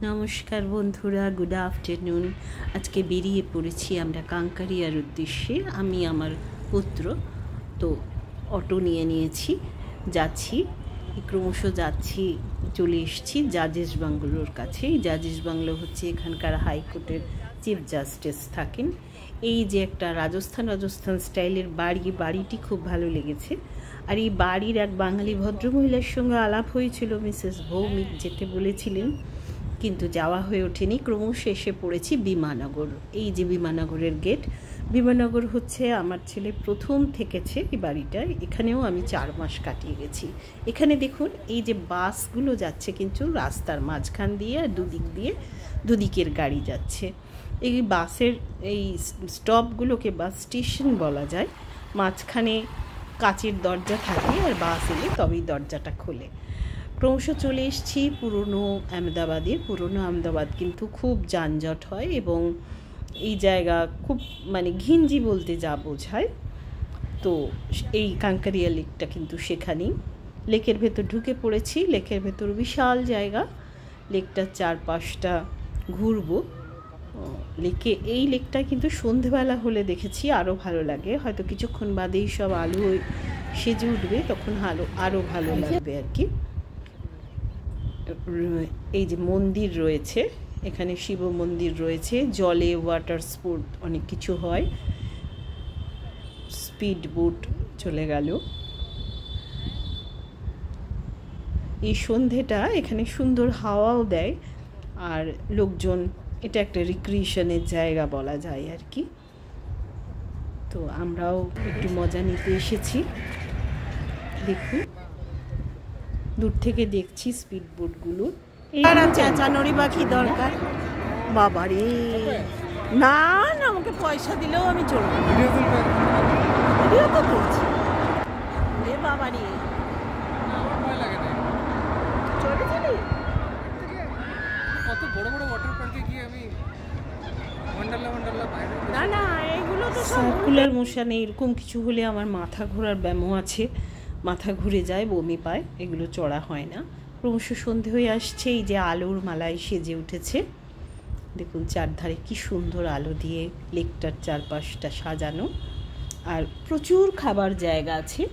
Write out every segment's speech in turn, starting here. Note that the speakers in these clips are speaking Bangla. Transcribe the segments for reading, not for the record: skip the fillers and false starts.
নমস্কার বন্ধুরা, গুড আফটারনুন। আজকে বেরিয়ে পড়েছি আমরা কাঙ্কারিয়ার উদ্দেশ্যে। আমি আমার পুত্র তো অটো নিয়ে নিয়েছি, যাচ্ছি, ক্রমশ যাচ্ছি, চলে এসেছি জাজেস বাংলোর কাছে। এই জাজেস বাংলো হচ্ছে এখানকার হাইকোর্টের চিফ জাস্টিস থাকেন। এই যে একটা রাজস্থান স্টাইলের বাড়িটি খুব ভালো লেগেছে। আর এই বাড়ির এক বাঙালি ভদ্রমহিলার সঙ্গে আলাপ হয়েছিল, মিসেস ভৌমিক যেতে বলেছিলেন, কিন্তু যাওয়া হয়ে ওঠেনি। ক্রমশ এসে পড়েছি বিমাননগর। এই যে বিমাননগরের গেট। বিমাননগর হচ্ছে আমার ছেলে প্রথম থেকেছে এই বাড়িটায়। এখানেও আমি 4 মাস কাটিয়ে গেছি। এখানে দেখুন এই যে বাসগুলো যাচ্ছে কিন্তু রাস্তার মাঝখান দিয়ে, আর দুদিকের গাড়ি যাচ্ছে। এই বাসের এই স্টপগুলোকে বাস স্টেশন বলা যায়। মাঝখানে কাচের দরজা থাকে, আর বাস এলে তবেই দরজাটা খোলে। ক্রমশ চলে এসেছি পুরনো আহমেদাবাদ কিন্তু খুব যানজট হয়, এবং এই জায়গা খুব ঘিঞ্জি বলতে যা বোঝায়। তো এই কাঙ্কারিয়া লেকটা কিন্তু সেখানেই। লেকের ভেতর ঢুকে পড়েছি। লেকের ভেতর বিশাল জায়গা, লেকটার চারপাশটা ঘুরবো। এই লেকটা কিন্তু সন্ধেবেলা হলে দেখেছি আরও ভালো লাগে। হয়তো কিছুক্ষণ বাদেই সব আলো সেজে উঠবে, তখন আরও ভালো লাগবে আর কি। এই যে মন্দির রয়েছে, এখানে শিব মন্দির রয়েছে। জলে ওয়াটার স্পোর্ট অনেক কিছু হয়। স্পিড বোট চলে গেল। এই সন্ধেটা এখানে সুন্দর হাওয়াও দেয়, আর লোকজন, এটা একটা রিক্রিয়েশনের জায়গা বলা যায় আর কি। তো আমরাও একটু মজা নিতে এসেছি। দেখুন, দূর থেকে দেখছি স্পিড বোটগুলো। চেঁচানোরই বা কি দরকার? বাবারে, না আমাকে পয়সা দিলেও আমি চলবো। ভিডিও তো করছি রে বাবারে। চলেছিলি কত বড় বড় ওয়াটার পার্কে গিয়ে আমি না এইগুলো তো সার্কুলার মোশনে এরকম কিছু হলে আমার মাথা ঘোরার ব্যামো আছে। মাথা ঘুরে যায়, বমি পায়, এগুলো চড়া হয় না। ক্রমশ সন্ধে হয়ে আসছে। এই যে আলোর মালায় সেজে উঠেছে, দেখুন চারধারে কি সুন্দর আলো দিয়ে লেকটার চারপাশটা সাজানো। আর প্রচুর খাবার জায়গা আছে,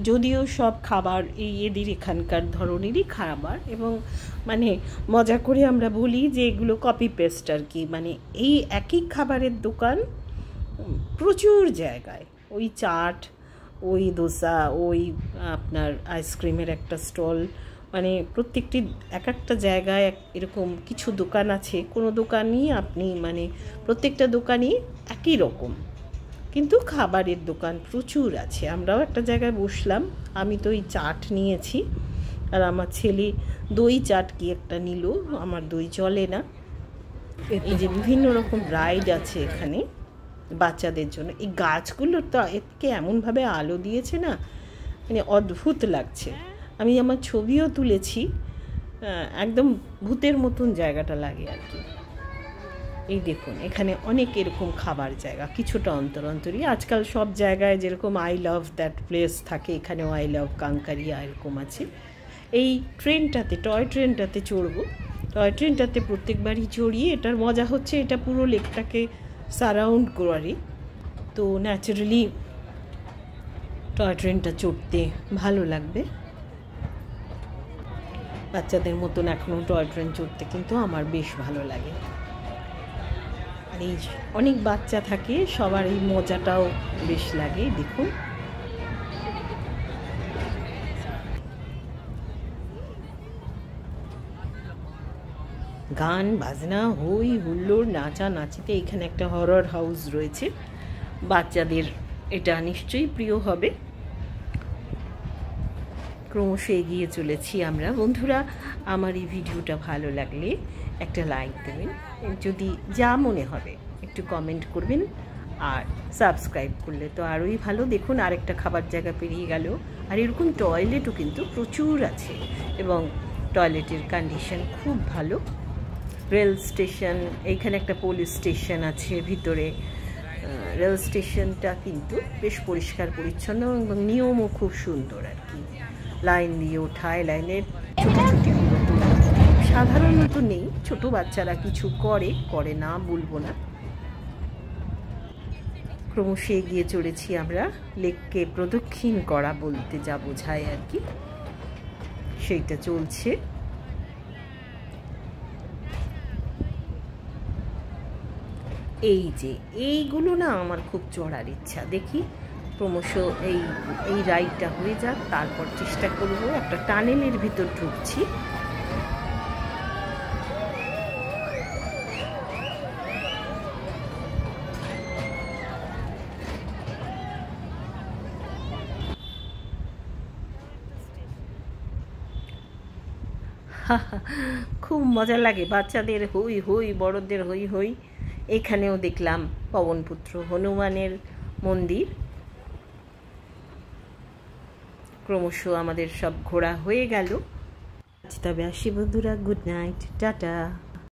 যদিও সব খাবার এদের এখানকার ধরনেরই খাবার, এবং মজা করে আমরা বলি যে এগুলো কপি পেস্ট আর কি। এই একই খাবারের দোকান প্রচুর জায়গায়, ওই চাট, ওই দোসা, ওই আপনার আইসক্রিমের একটা স্টল, প্রত্যেকটি এক একটা জায়গায় এরকম কিছু দোকান আছে। কোনো দোকানই আপনি প্রত্যেকটা দোকানই একই রকম, কিন্তু খাবারের দোকান প্রচুর আছে। আমরাও একটা জায়গায় বসলাম। আমি তো ওই চাট নিয়েছি, আর আমার ছেলে দই চাট কি একটা নিল। আমার দই চলে না। এই যে বিভিন্ন রকম রাইড আছে এখানে বাচ্চাদের জন্য। এই গাছগুলোর তো একে এমনভাবে আলো দিয়েছে না, অদ্ভুত লাগছে। আমি আমার ছবিও তুলেছি, একদম ভূতের মতন জায়গাটা লাগে আর কি। এই দেখুন, এখানে অনেক এরকম খাবার জায়গা, কিছুটা অন্তরই। আজকাল সব জায়গায় যেরকম আই লাভ দ্যাট প্লেস থাকে, এখানেও আই লাভ কাঙ্কারিয়া এরকম আছে। এই ট্রেনটাতে, টয় ট্রেনটাতে চড়বো। টয় ট্রেনটাতে প্রত্যেকবারই চড়ি। এটার মজা হচ্ছে এটা পুরো লেকটাকে সারাউন্ড করে, তো ন্যাচারালি টয় ট্রেনটা চড়তে ভালো লাগবে। বাচ্চাদের মতন এখনও টয় ট্রেন চড়তে কিন্তু আমার বেশ ভালো লাগে। আর এই অনেক বাচ্চা থাকে, সবার এই মজাটাও বেশ লাগে। দেখুন, গান বাজনা, হই হুল্লোড়, নাচানাচিতে। এখানে একটা হরর হাউস রয়েছে, বাচ্চাদের এটা নিশ্চয়ই প্রিয় হবে। ক্রমশ এগিয়ে চলেছি আমরা। বন্ধুরা, আমার এই ভিডিওটা ভালো লাগলে একটা লাইক দেবেন, যদি যা মনে হবে একটু কমেন্ট করবেন, আর সাবস্ক্রাইব করলে তো আরোই ভালো। দেখুন, আরেকটা খাবার জায়গা পেরিয়ে গেল। আর এরকম টয়লেটও কিন্তু প্রচুর আছে, এবং টয়লেটের কন্ডিশন খুব ভালো। রেল স্টেশন, এইখানে একটা পুলিশ স্টেশন আছে ভিতরে। রেল স্টেশনটা কিন্তু বেশ পরিষ্কার পরিচ্ছন্ন, এবং নিয়মও খুব সুন্দর আর কি। লাইন দিয়ে ওঠায়, লাইনের ছুটি ছুটিগুলো সাধারণত নেই, ছোট বাচ্চারা কিছু করে না বলবো না। ক্রমশ এগিয়ে চলেছি আমরা, লেককে প্রদক্ষিণ করা বলতে যা বোঝায় আর কি, সেইটা চলছে। এই যে এইগুলো না আমার খুব চড়ার ইচ্ছা, দেখি ক্রমশ এই রাইডটা হয়ে যাক, তারপর চেষ্টা করব। একটা টানেলের ভিতর ঢুকছি। খুব মজা লাগে, বাচ্চাদের হই হই, বড়দের হই হই। এখানেও দেখলাম পবনপুত্র হনুমানের মন্দির। ক্রমশ আমাদের সব ঘোরা হয়ে গেল। তবে আসি বন্ধুরা, গুড নাইট, টাটা।